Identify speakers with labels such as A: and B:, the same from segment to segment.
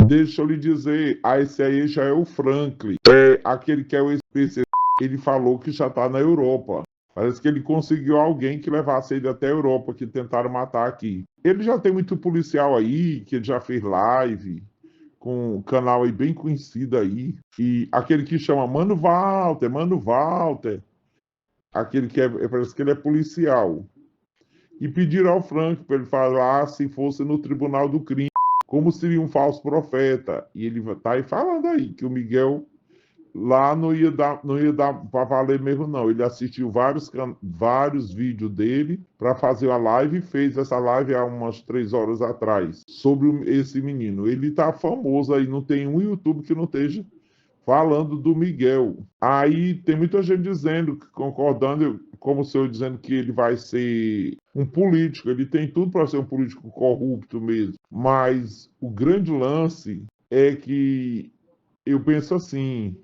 A: Deixa eu lhe dizer, esse aí já é o Franklin. É aquele que é o ex-PC. Ele falou que já tá na Europa. Parece que ele conseguiu alguém que levasse ele até a Europa, que tentaram matar aqui. Ele já tem muito policial aí, que ele já fez live, com um canal aí bem conhecido aí. E aquele que chama Mano Walter, aquele que parece que ele é policial. E pediram ao Frank para ele falar se fosse no Tribunal do Crime, como seria um falso profeta. E ele tá aí falando aí que o Miguel lá não ia dar para valer mesmo, não. Ele assistiu vários vídeos dele para fazer a live e fez essa live há umas 3 horas atrás sobre esse menino. Ele tá famoso aí, não tem um YouTube que não esteja falando do Miguel. Aí tem muita gente dizendo, concordando, como o senhor dizendo que ele vai ser um político. Ele tem tudo para ser um político corrupto mesmo. Mas o grande lance é que eu penso assim.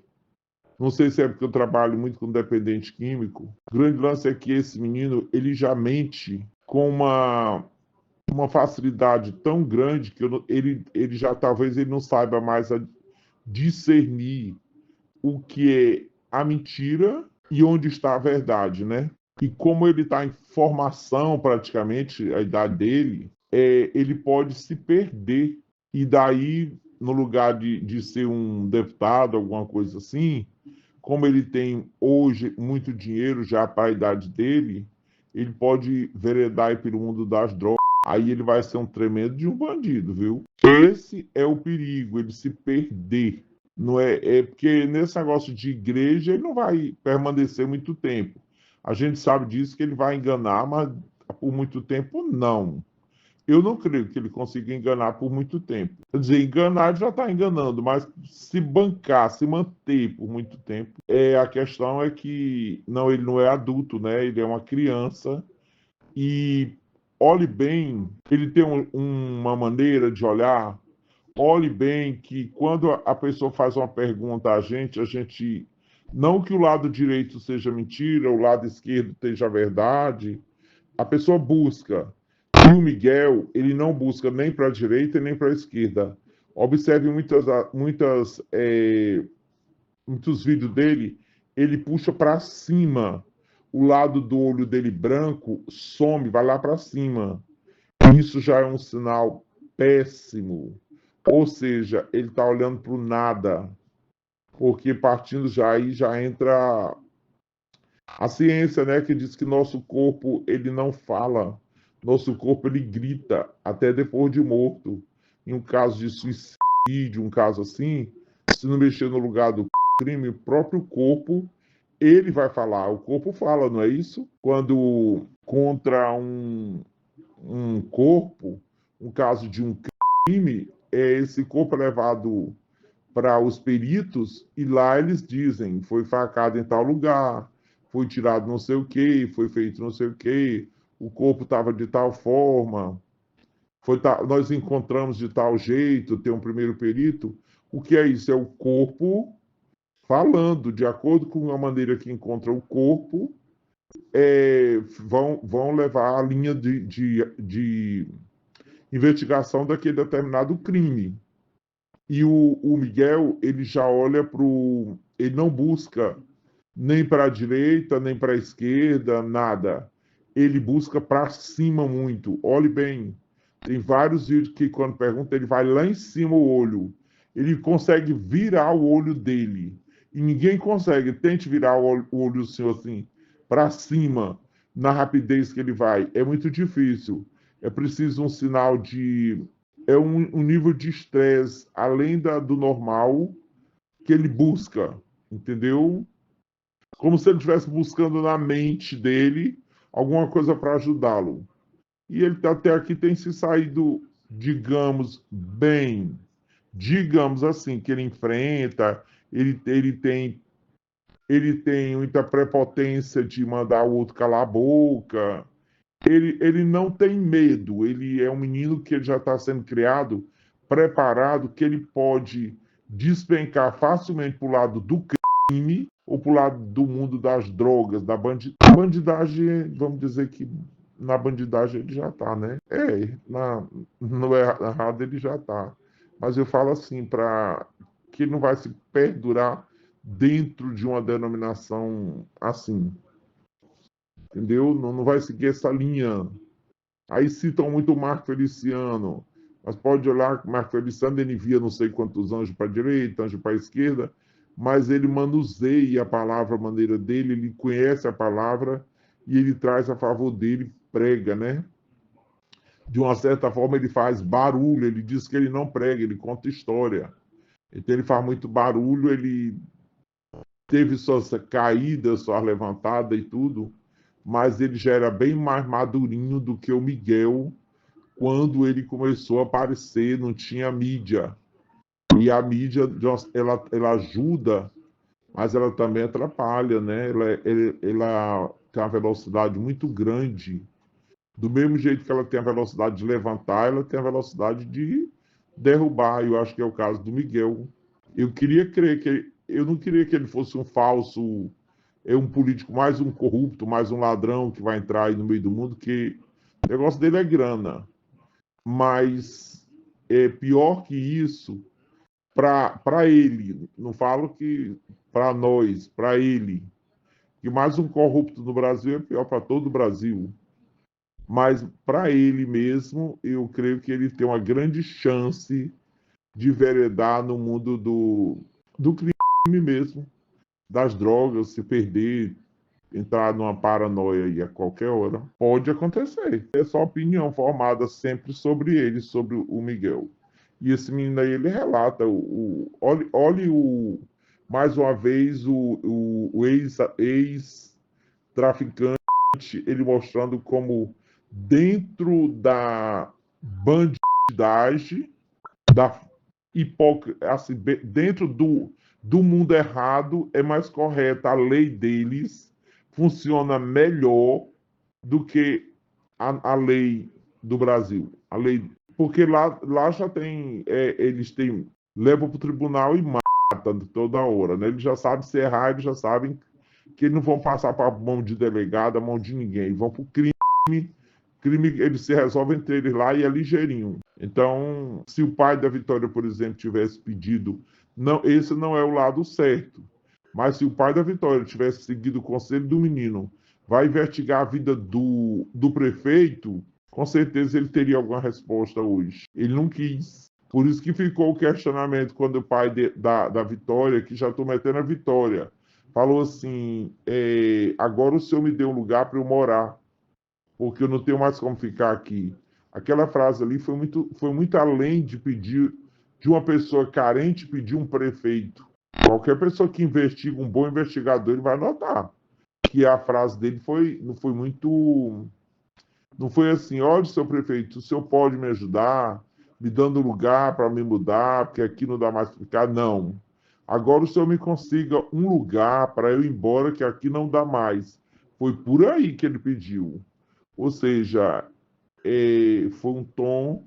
A: Não sei se é porque eu trabalho muito com dependente químico. O grande lance é que esse menino, ele já mente com uma facilidade tão grande que ele já talvez ele não saiba mais discernir o que é a mentira e onde está a verdade, né? E como ele está em formação praticamente, a idade dele, ele pode se perder. E daí, no lugar de ser um deputado, alguma coisa assim, como ele tem hoje muito dinheiro já para a idade dele, ele pode veredar aí pelo mundo das drogas. Aí ele vai ser um tremendo de um bandido, viu? Esse é o perigo, ele se perder. Não é porque nesse negócio de igreja ele não vai permanecer muito tempo. A gente sabe disso que ele vai enganar, mas por muito tempo não. Eu não creio que ele consiga enganar por muito tempo. Quer dizer, enganar ele já está enganando, mas se bancar, se manter por muito tempo, a questão é que não, ele não é adulto, né? Ele é uma criança e olhe bem, ele tem uma maneira de olhar. Olhe bem que quando a pessoa faz uma pergunta a gente não que o lado direito seja mentira, o lado esquerdo seja verdade, a pessoa busca. E o Miguel, ele não busca nem para a direita nem para a esquerda. Observe muitos vídeos dele, ele puxa para cima. O lado do olho dele branco some, vai lá para cima. Isso já é um sinal péssimo. Ou seja, ele está olhando para o nada. Porque partindo já aí já entra a ciência, né, que diz que nosso corpo ele não fala, nosso corpo ele grita até depois de morto. Em um caso de suicídio, um caso assim, se não mexer no lugar do crime, o próprio corpo ele vai falar. O corpo fala, não é isso? Quando contra um corpo, um caso de um crime, esse corpo é levado para os peritos e lá eles dizem, foi facado em tal lugar, foi tirado não sei o que, foi feito não sei o que, o corpo estava de tal forma, nós encontramos de tal jeito, tem um primeiro perito. O que é isso? É o corpo falando, de acordo com a maneira que encontra o corpo, vão levar a linha de investigação daquele determinado crime. E o Miguel, ele já olha para o. Ele não busca nem para a direita, nem para a esquerda, nada. Ele busca para cima muito. Olhe bem. Tem vários vídeos que, quando pergunta, ele vai lá em cima o olho. Ele consegue virar o olho dele. E ninguém consegue. Tente virar o olho do senhor assim, para cima, na rapidez que ele vai. É muito difícil. É preciso um sinal de um nível de estresse além do normal que ele busca, entendeu? Como se ele estivesse buscando na mente dele alguma coisa para ajudá-lo. E ele até aqui tem se saído, digamos, bem. Digamos assim, que ele enfrenta, ele tem muita prepotência de mandar o outro calar a boca. Ele não tem medo, ele é um menino que ele já está sendo criado, preparado, que ele pode despencar facilmente para o lado do crime ou para o lado do mundo das drogas, da bandidagem, vamos dizer que na bandidagem ele já está, né? No errado ele já está. Mas eu falo assim, para que ele não vai se perdurar dentro de uma denominação assim, entendeu? Não, não vai seguir essa linha. Aí citam muito o Marco Feliciano, mas pode olhar que o Marco Feliciano ele envia não sei quantos anjos para a direita, anjos para a esquerda, mas ele manuseia a palavra, a maneira dele, ele conhece a palavra e ele traz a favor dele, prega, né? De uma certa forma ele faz barulho, ele diz que ele não prega, ele conta história. Então ele faz muito barulho, ele teve suas caídas, suas levantadas e tudo, mas ele já era bem mais madurinho do que o Miguel quando ele começou a aparecer, não tinha mídia. E a mídia, ela ajuda, mas ela também atrapalha, né? Ela tem uma velocidade muito grande. Do mesmo jeito que ela tem a velocidade de levantar, ela tem a velocidade de derrubar. Eu acho que é o caso do Miguel. Eu queria crer que eu não queria que ele fosse um falso, um político, mais um corrupto, mais um ladrão que vai entrar aí no meio do mundo, que o negócio dele é grana. Mas é pior que isso para ele. Não falo que para nós, para ele. Que mais um corrupto no Brasil é pior para todo o Brasil. Mas para ele mesmo, eu creio que ele tem uma grande chance de veredar no mundo do crime mesmo, das drogas, se perder, entrar numa paranoia aí a qualquer hora. Pode acontecer. É só opinião formada sempre sobre ele, sobre o Miguel. E esse menino aí, ele relata, olhe mais uma vez o ex-traficante, ele mostrando como dentro da bandidagem, da hipocrisia, assim, dentro do mundo errado, é mais correta. A lei deles funciona melhor do que a lei do Brasil. A lei, porque lá já tem, eles têm, levam para o tribunal e matam toda hora, né? Eles já sabem se errar, eles já sabem que eles não vão passar para a mão de delegado, a mão de ninguém, vão para o crime, eles se resolvem entre eles lá e é ligeirinho. Então, se o pai da Vitória, por exemplo, tivesse pedido, não, esse não é o lado certo. Mas se o pai da Vitória tivesse seguido o conselho do menino, vai investigar a vida do prefeito, com certeza ele teria alguma resposta hoje. Ele não quis. Por isso que ficou o questionamento quando o pai da Vitória, que já estou metendo a Vitória, falou assim: agora o senhor me deu um lugar para eu morar, porque eu não tenho mais como ficar aqui. Aquela frase ali foi muito além de pedir, de uma pessoa carente pedir um prefeito. Qualquer pessoa que investiga, um bom investigador, ele vai notar que a frase dele não foi muito. Não foi assim: olha, seu prefeito, o senhor pode me ajudar, me dando lugar para me mudar, porque aqui não dá mais para ficar. Não. Agora o senhor me consiga um lugar para eu ir embora, que aqui não dá mais. Foi por aí que ele pediu. Ou seja, foi um tom.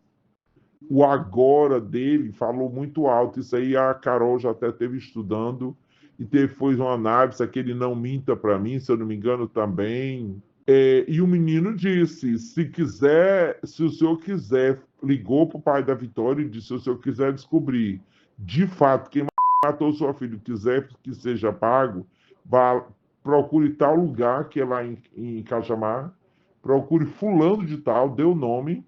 A: O agora dele falou muito alto. Isso aí a Carol já até teve estudando e foi uma análise, aquele não minta para mim, se eu não me engano também. E o menino disse: se o senhor quiser, ligou para o pai da Vitória e disse: se o senhor quiser descobrir de fato quem matou sua filha, quiser que seja pago, vá, procure tal lugar, que é lá em Cajamar, procure fulano de tal, dê o nome,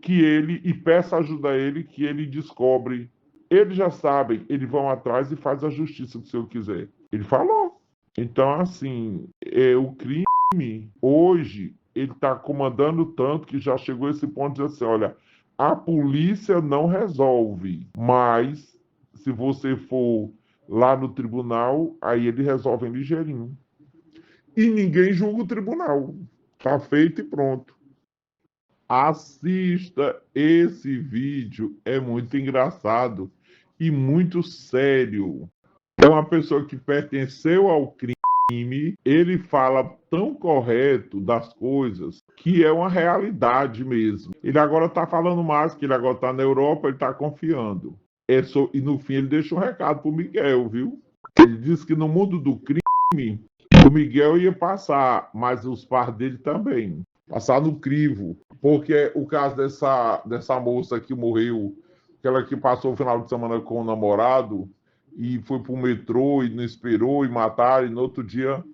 A: e peça ajuda a ele, que ele descobre. Eles já sabem, eles vão atrás e faz a justiça que o senhor quiser. Ele falou. Então, assim, o crime, hoje, ele está comandando tanto que já chegou a esse ponto de dizer assim: olha, a polícia não resolve, mas se você for lá no tribunal, aí eles resolvem ligeirinho. E ninguém julga o tribunal. Tá feito e pronto. Assista esse vídeo, é muito engraçado e muito sério. É uma pessoa que pertenceu ao crime, ele fala tão correto das coisas que é uma realidade mesmo. Ele agora está falando mais, que ele agora está na Europa, ele está confiando. E no fim ele deixa um recado pro Miguel, viu? Ele disse que no mundo do crime, o Miguel ia passar, mas os par dele também. Passar no crivo. Porque o caso dessa moça que morreu aquela que passou o final de semana com o namorado e foi pro metrô e não esperou e mataram, e no outro dia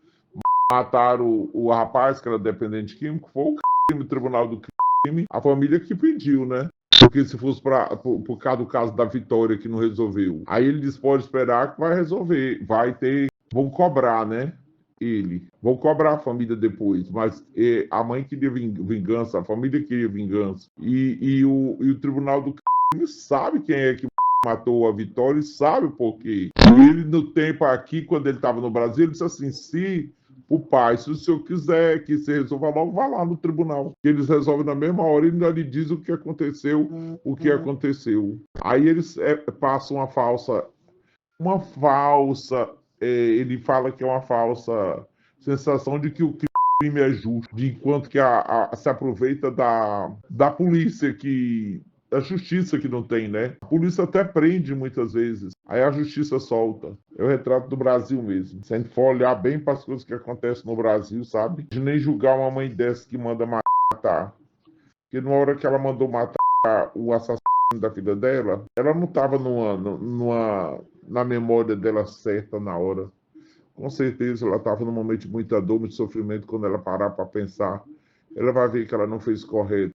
A: mataram o rapaz que era dependente químico, foi o crime, o tribunal do crime, a família que pediu, né? Porque se fosse por causa do caso da Vitória que não resolveu. Aí ele disse, pode esperar que vai resolver, vai ter, vão cobrar, né? Vão cobrar a família depois, mas a mãe queria vingança, a família queria vingança. E o tribunal do crime sabe quem é que matou a Vitória e sabe por quê. E ele, no tempo aqui, quando ele estava no Brasil, ele disse assim: se o pai, se o senhor quiser que você resolva logo, vá lá no tribunal. Eles resolvem na mesma hora e ainda lhe diz o que aconteceu, o que aconteceu. Aí eles passam ele fala que é uma falsa sensação de que o crime é justo, de enquanto que se aproveita da polícia da justiça que não tem, né? A polícia até prende muitas vezes, aí a justiça solta. É o retrato do Brasil mesmo. Se a gente for olhar bem para as coisas que acontecem no Brasil, sabe? De nem julgar uma mãe dessa que manda matar. Porque na hora que ela mandou matar o assassino da filha dela, ela não estava na memória dela certa na hora. Com certeza ela estava num momento de muita dor, muito sofrimento. Quando ela parar para pensar, ela vai ver que ela não fez correto.